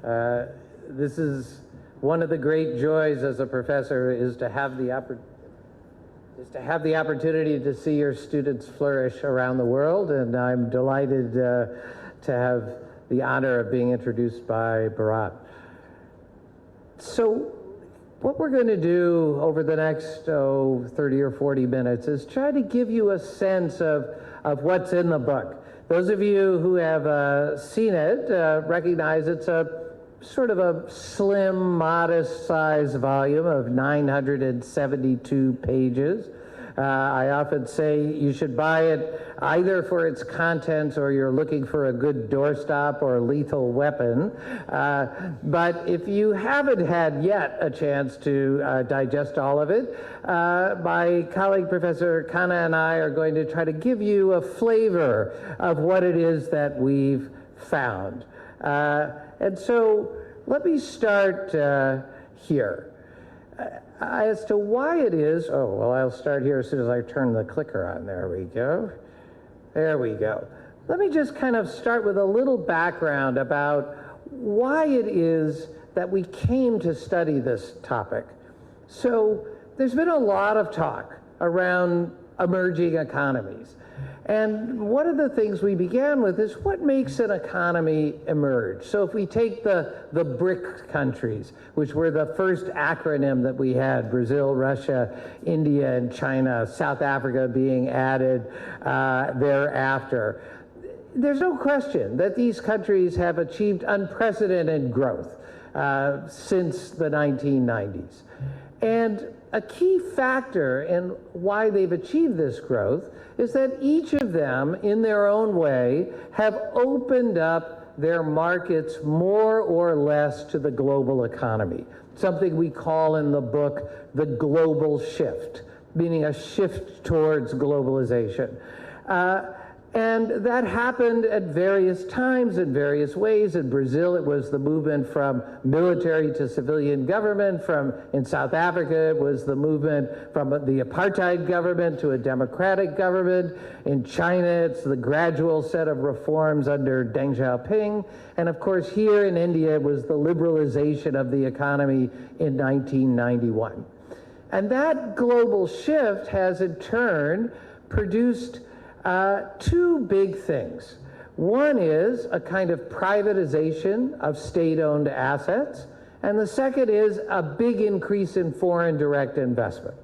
This is one of the great joys as a professor, is to have the opportunity to see your students flourish around the world, and I'm delighted to have the honor of being introduced by Bharat. So what we're going to do over the next 30 or 40 minutes is try to give you a sense of what's in the book. Those of you who have seen it recognize it's a sort of a slim, modest size volume of 972 pages. I often say you should buy it either for its contents or you're looking for a good doorstop or a lethal weapon. But if you haven't had yet a chance to digest all of it, my colleague Professor Khanna and I are going to try to give you a flavor of what it is that we've found. And so let me start here. As to why it is, I'll start here as soon as I turn the clicker on. There we go. There we go. Let me just kind of start with a little background about why it is that we came to study this topic. So there's been a lot of talk around emerging economies. And one of the things we began with is what makes an economy emerge. So if we take the BRIC countries, which were the first acronym that we had, Brazil, Russia, India, and China, South Africa being added thereafter, there's no question that these countries have achieved unprecedented growth since the 1990s. And a key factor in why they've achieved this growth is that each of them, in their own way, have opened up their markets more or less to the global economy, something we call in the book the global shift, meaning a shift towards globalization. And that happened at various times in various ways. In Brazil, it was the movement from military to civilian government. In South Africa, it was the movement from the apartheid government to a democratic government. In China, it's the gradual set of reforms under Deng Xiaoping. And of course, here in India, it was the liberalization of the economy in 1991. And that global shift has in turn produced two big things. One is a kind of privatization of state-owned assets, and the second is a big increase in foreign direct investment.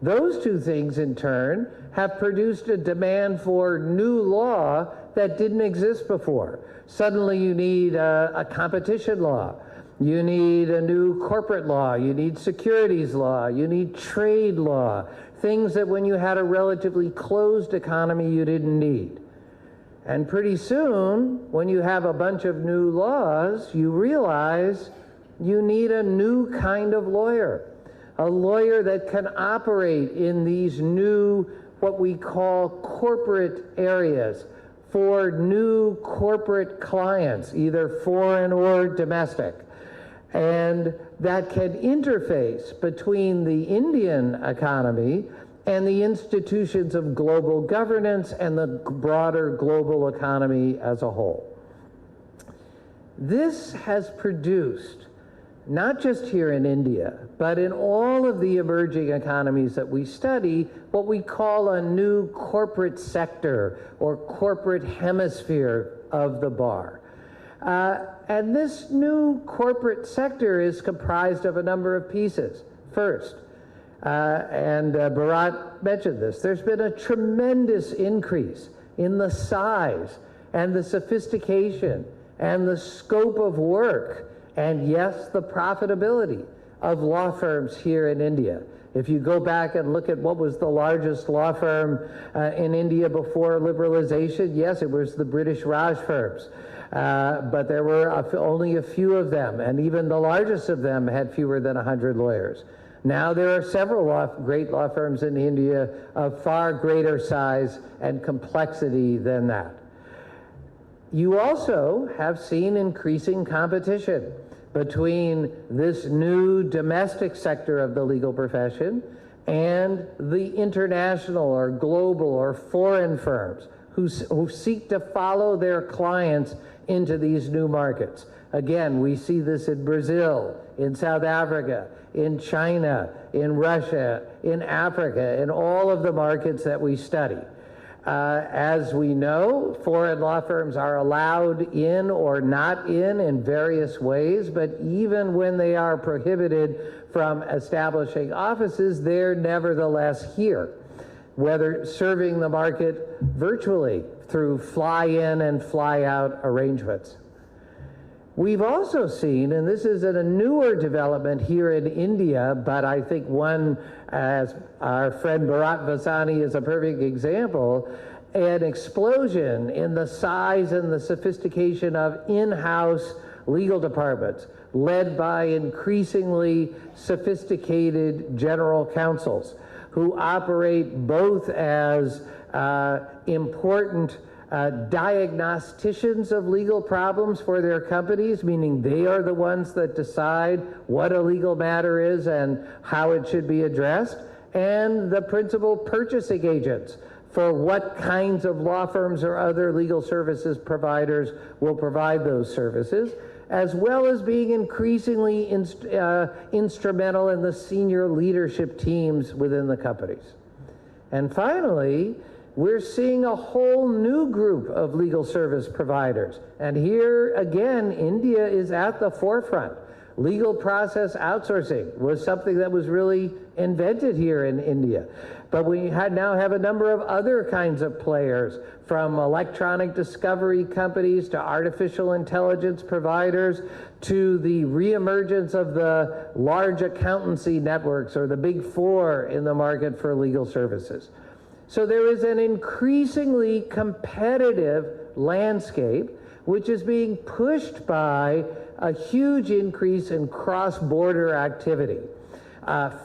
Those two things, in turn, have produced a demand for new law that didn't exist before. Suddenly you need a competition law. You need a new corporate law. You need securities law. You need trade law. Things that when you had a relatively closed economy, you didn't need. And pretty soon, when you have a bunch of new laws, you realize you need a new kind of lawyer. A lawyer that can operate in these new, what we call corporate areas, for new corporate clients, either foreign or domestic. And that can interface between the Indian economy and the institutions of global governance and the broader global economy as a whole. This has produced, not just here in India, but in all of the emerging economies that we study, what we call a new corporate sector or corporate hemisphere of the bar. And this new corporate sector is comprised of a number of pieces. First, and Bharat mentioned this, there's been a tremendous increase in the size and the sophistication and the scope of work, and yes, the profitability of law firms here in India. If you go back and look at what was the largest law firm in India before liberalization, yes, it was the British Raj firms. But there were only a few of them, and even the largest of them had fewer than 100 lawyers. Now there are several great law firms in India of far greater size and complexity than that. You also have seen increasing competition between this new domestic sector of the legal profession and the international or global or foreign firms who seek to follow their clients into these new markets. Again, we see this in Brazil, in South Africa, in China, in Russia, in Africa, in all of the markets that we study. As we know, foreign law firms are allowed in or not in various ways, but even when they are prohibited from establishing offices, they're nevertheless here, whether serving the market virtually through fly-in and fly-out arrangements. We've also seen, and this is a newer development here in India, but I think one, as our friend Bharat Vasani is a perfect example, an explosion in the size and the sophistication of in-house legal departments, led by increasingly sophisticated general counsels who operate both as important diagnosticians of legal problems for their companies, meaning they are the ones that decide what a legal matter is and how it should be addressed, and the principal purchasing agents for what kinds of law firms or other legal services providers will provide those services, as well as being increasingly instrumental in the senior leadership teams within the companies. And finally, we're seeing a whole new group of legal service providers. And here, again, India is at the forefront. Legal process outsourcing was something that was really invented here in India. But we now have a number of other kinds of players, from electronic discovery companies to artificial intelligence providers to the reemergence of the large accountancy networks, or the big four in the market for legal services. So there is an increasingly competitive landscape which is being pushed by a huge increase in cross-border activity.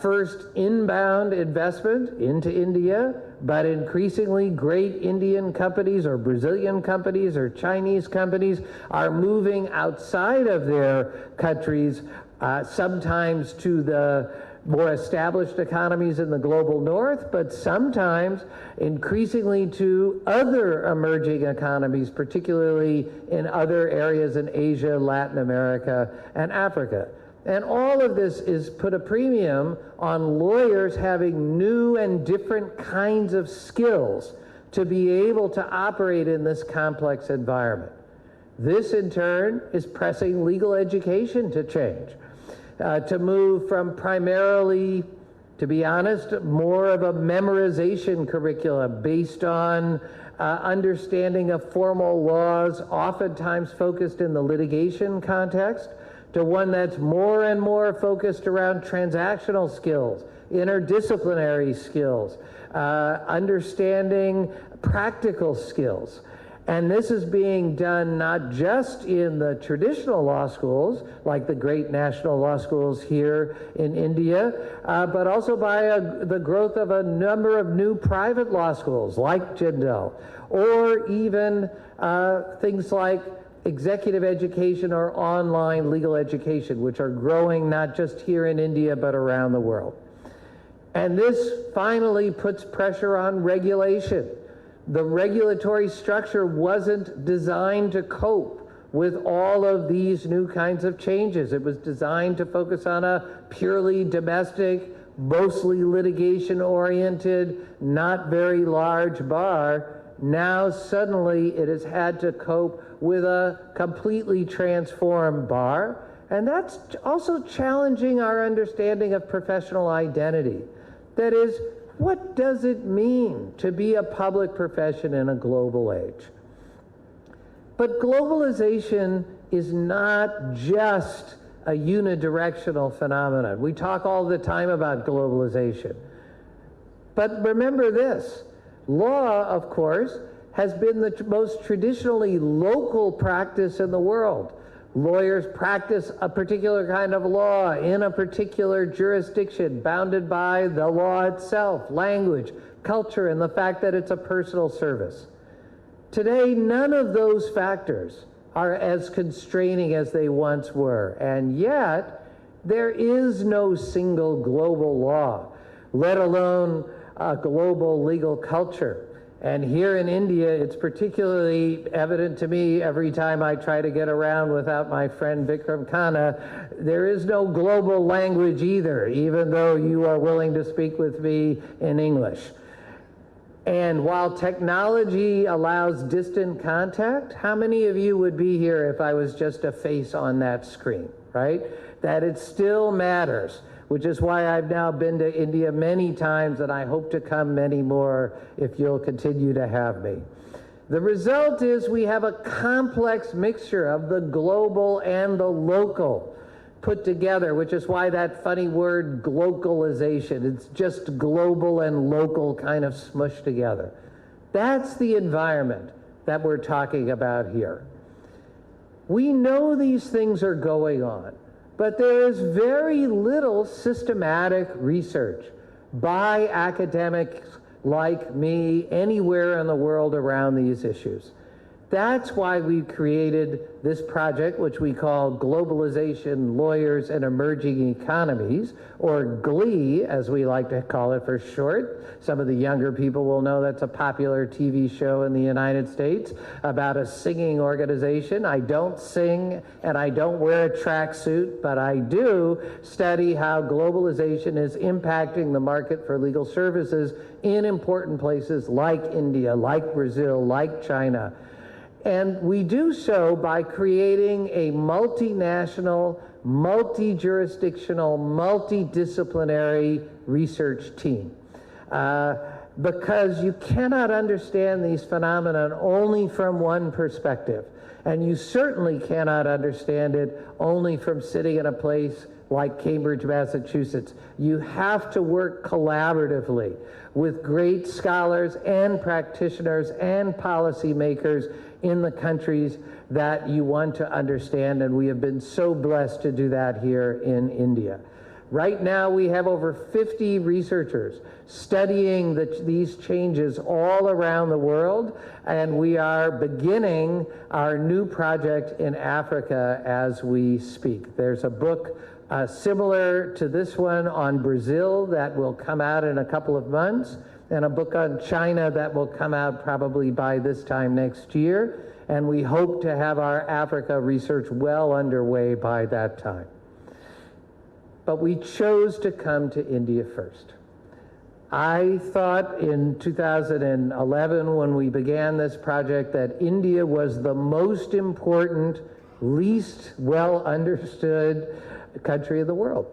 First, inbound investment into India, but increasingly great Indian companies or Brazilian companies or Chinese companies are moving outside of their countries, sometimes to the more established economies in the global north, but sometimes increasingly to other emerging economies, particularly in other areas in Asia, Latin America, and Africa. And all of this is put a premium on lawyers having new and different kinds of skills to be able to operate in this complex environment. This, in turn, is pressing legal education to change. To move from primarily, to be honest, more of a memorization curriculum based on understanding of formal laws, oftentimes focused in the litigation context, to one that's more and more focused around transactional skills, interdisciplinary skills, understanding practical skills. And this is being done not just in the traditional law schools, like the great national law schools here in India, but also by the growth of a number of new private law schools, like Jindal, or even things like executive education or online legal education, which are growing not just here in India, but around the world. And this finally puts pressure on regulation. The regulatory structure wasn't designed to cope with all of these new kinds of changes. It was designed to focus on a purely domestic, mostly litigation-oriented, not very large bar. Now suddenly it has had to cope with a completely transformed bar, and that's also challenging our understanding of professional identity. That is, what does it mean to be a public profession in a global age? But globalization is not just a unidirectional phenomenon. We talk all the time about globalization. But remember this, law, of course, has been the most traditionally local practice in the world. Lawyers practice a particular kind of law in a particular jurisdiction, bounded by the law itself, language, culture, and the fact that it's a personal service. Today, none of those factors are as constraining as they once were, and yet there is no single global law, let alone a global legal culture. And here in India, it's particularly evident to me every time I try to get around without my friend Vikram Khanna. There is no global language either, even though you are willing to speak with me in English. And while technology allows distant contact, how many of you would be here if I was just a face on that screen, right? That it still matters, which is why I've now been to India many times, and I hope to come many more if you'll continue to have me. The result is we have a complex mixture of the global and the local put together, which is why that funny word globalization, it's just global and local kind of smushed together. That's the environment that we're talking about here. We know these things are going on, but there is very little systematic research by academics like me anywhere in the world around these issues. That's why we created this project, which we call Globalization, Lawyers, and Emerging Economies, or GLEE, as we like to call it for short. Some of the younger people will know that's a popular TV show in the United States about a singing organization. I don't sing and I don't wear a tracksuit, but I do study how globalization is impacting the market for legal services in important places like India, like Brazil, like China. And we do so by creating a multinational, multi-jurisdictional, multidisciplinary research team. Because you cannot understand these phenomena only from one perspective. And you certainly cannot understand it only from sitting in a place like Cambridge, Massachusetts. You have to work collaboratively with great scholars and practitioners and policymakers in the countries that you want to understand, and we have been so blessed to do that here in India. Right now, we have over 50 researchers studying these changes all around the world, and we are beginning our new project in Africa as we speak. There's a book similar to this one on Brazil that will come out in a couple of months, and a book on China that will come out probably by this time next year. And we hope to have our Africa research well underway by that time. But we chose to come to India first. I thought in 2011, when we began this project, that India was the most important, least well understood country of the world.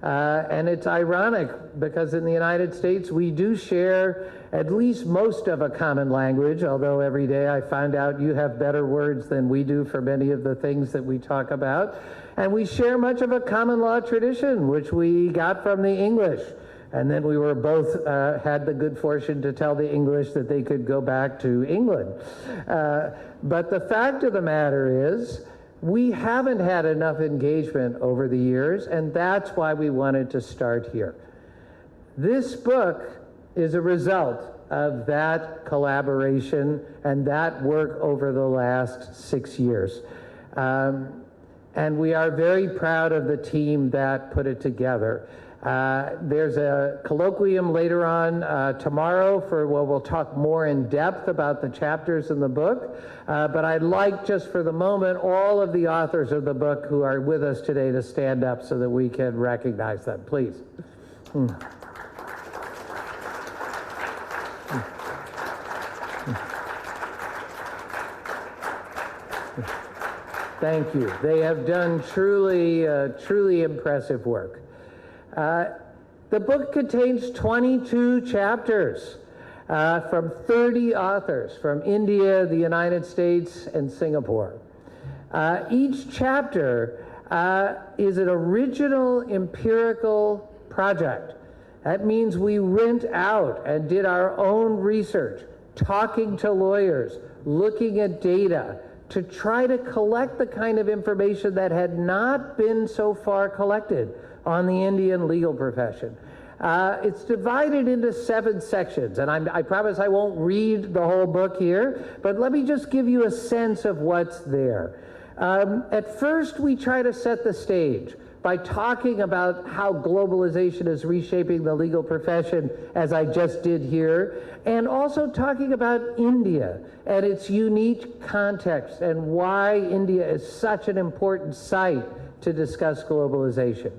And it's ironic because in the United States we do share at least most of a common language, although every day I find out you have better words than we do for many of the things that we talk about. And we share much of a common law tradition, which we got from the English. And then we were both had the good fortune to tell the English that they could go back to England. But the fact of the matter is, we haven't had enough engagement over the years, and that's why we wanted to start here. This book is a result of that collaboration and that work over the last 6 years. And we are very proud of the team that put it together. There's a colloquium later on tomorrow where we'll talk more in depth about the chapters in the book. But I'd like, just for the moment, all of the authors of the book who are with us today to stand up so that we can recognize them, please. Thank you. They have done truly impressive work. The book contains 22 chapters from 30 authors from India, the United States, and Singapore. Each chapter is an original empirical project. That means we went out and did our own research, talking to lawyers, looking at data, to try to collect the kind of information that had not been so far collected on the Indian legal profession. It's divided into 7 sections, and I promise I won't read the whole book here, but let me just give you a sense of what's there. At first, we try to set the stage by talking about how globalization is reshaping the legal profession, as I just did here, and also talking about India and its unique context and why India is such an important site to discuss globalization.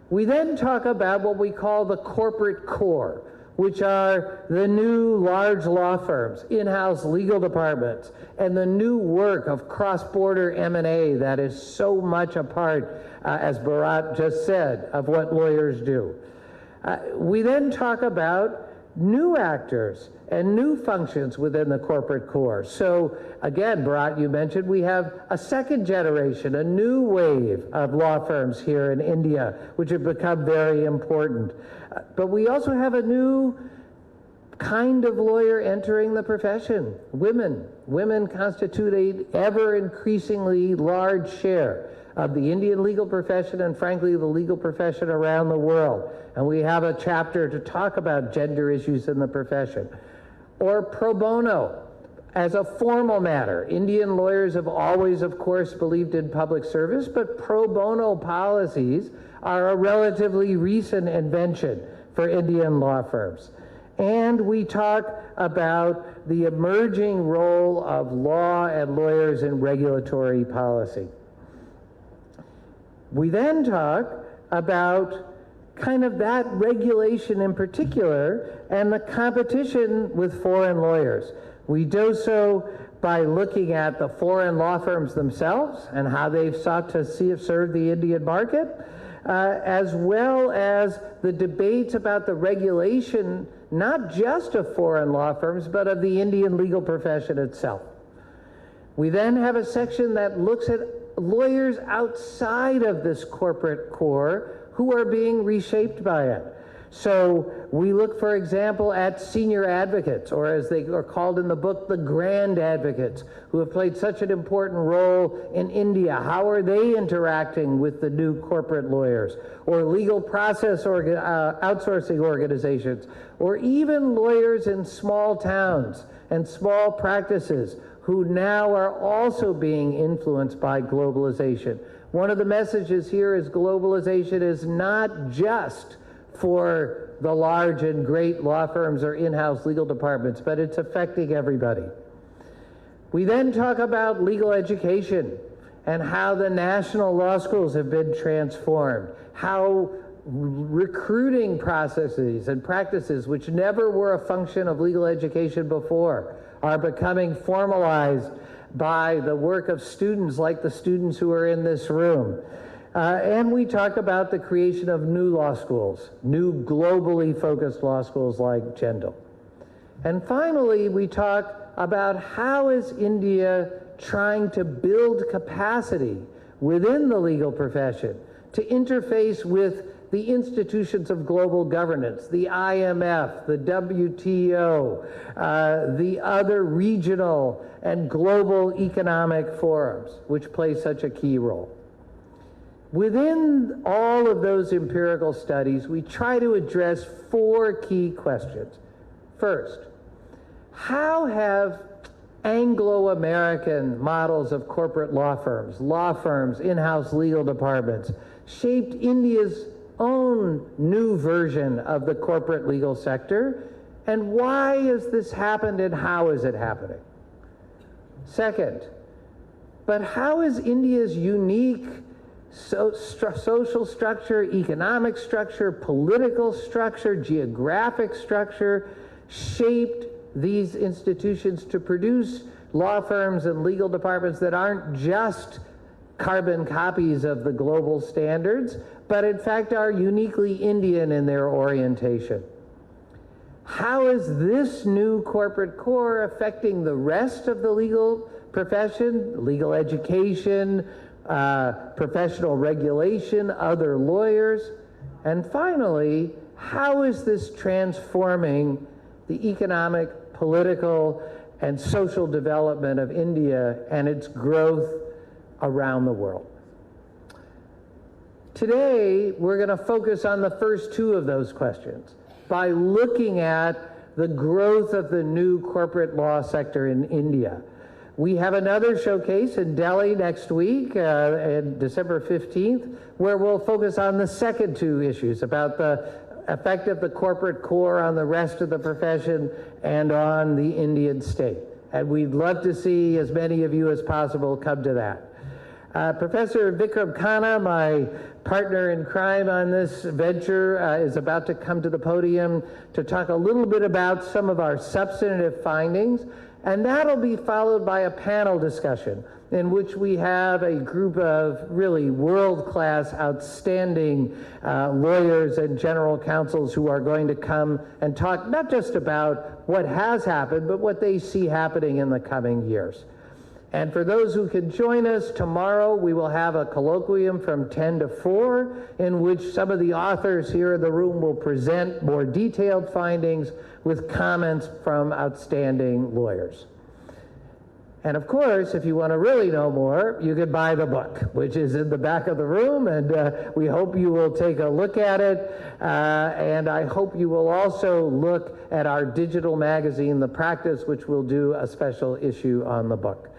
We then talk about what we call the corporate core, which are the new large law firms, in-house legal departments, and the new work of cross-border M&A that is so much a part, as Bharat just said, of what lawyers do. We then talk about new actors and new functions within the corporate core. So again, Bharat, you mentioned we have a second generation, a new wave of law firms here in India, which have become very important. But we also have a new kind of lawyer entering the profession, women. Women constitute an ever increasingly large share of the Indian legal profession and frankly the legal profession around the world. And we have a chapter to talk about gender issues in the profession. Or pro bono as a formal matter. Indian lawyers have always, of course, believed in public service, but pro bono policies are a relatively recent invention for Indian law firms. And we talk about the emerging role of law and lawyers in regulatory policy. We then talk about kind of that regulation in particular and the competition with foreign lawyers. We do so by looking at the foreign law firms themselves and how they've sought to serve the Indian market, as well as the debates about the regulation, not just of foreign law firms, but of the Indian legal profession itself. We then have a section that looks at lawyers outside of this corporate core who are being reshaped by it. So we look, for example, at senior advocates, or as they are called in the book, the grand advocates, who have played such an important role in India. How are they interacting with the new corporate lawyers? Or legal process outsourcing organizations, or even lawyers in small towns and small practices who now are also being influenced by globalization. One of the messages here is globalization is not just for the large and great law firms or in-house legal departments, but it's affecting everybody. We then talk about legal education and how the national law schools have been transformed, how recruiting processes and practices which never were a function of legal education before are becoming formalized by the work of students like the students who are in this room. And we talk about the creation of new law schools, new globally focused law schools like Jindal. And finally, we talk about how is India trying to build capacity within the legal profession to interface with the institutions of global governance, the IMF, the WTO, the other regional and global economic forums, which play such a key role. Within all of those empirical studies, we try to address four key questions. First, how have Anglo-American models of corporate law firms, in-house legal departments, shaped India's own new version of the corporate legal sector, and why has this happened and how is it happening? Second, but how is India's unique social structure, economic structure, political structure, geographic structure shaped these institutions to produce law firms and legal departments that aren't just carbon copies of the global standards, but in fact are uniquely Indian in their orientation? How is this new corporate core affecting the rest of the legal profession, legal education, professional regulation, other lawyers? And finally, how is this transforming the economic, political, and social development of India and its growth around the world? Today, we're going to focus on the first two of those questions by looking at the growth of the new corporate law sector in India. We have another showcase in Delhi next week, on December 15th, where we'll focus on the second two issues about the effect of the corporate core on the rest of the profession and on the Indian state. And we'd love to see as many of you as possible come to that. Professor Vikram Khanna, my partner in crime on this venture, is about to come to the podium to talk a little bit about some of our substantive findings, and that'll be followed by a panel discussion in which we have a group of really world-class, outstanding lawyers and general counsels who are going to come and talk not just about what has happened, but what they see happening in the coming years. And for those who can join us tomorrow, we will have a colloquium from 10 to 4 in which some of the authors here in the room will present more detailed findings with comments from outstanding lawyers. And of course, if you want to really know more, you can buy the book, which is in the back of the room, and we hope you will take a look at it. And I hope you will also look at our digital magazine, The Practice, which will do a special issue on the book.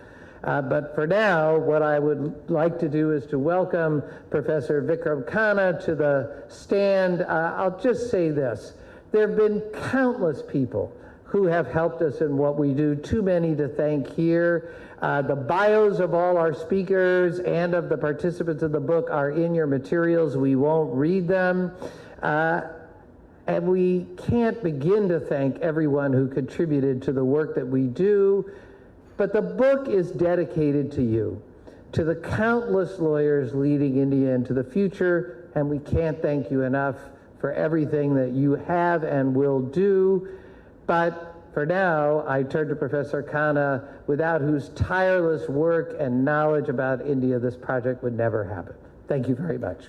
But for now, what I would like to do is to welcome Professor Vikram Khanna to the stand. I'll just say this. There have been countless people who have helped us in what we do, too many to thank here. The bios of all our speakers and of the participants in the book are in your materials. We won't read them. And we can't begin to thank everyone who contributed to the work that we do. But the book is dedicated to you, to the countless lawyers leading India into the future, and we can't thank you enough for everything that you have and will do. But for now, I turn to Professor Khanna, without whose tireless work and knowledge about India, this project would never happen. Thank you very much.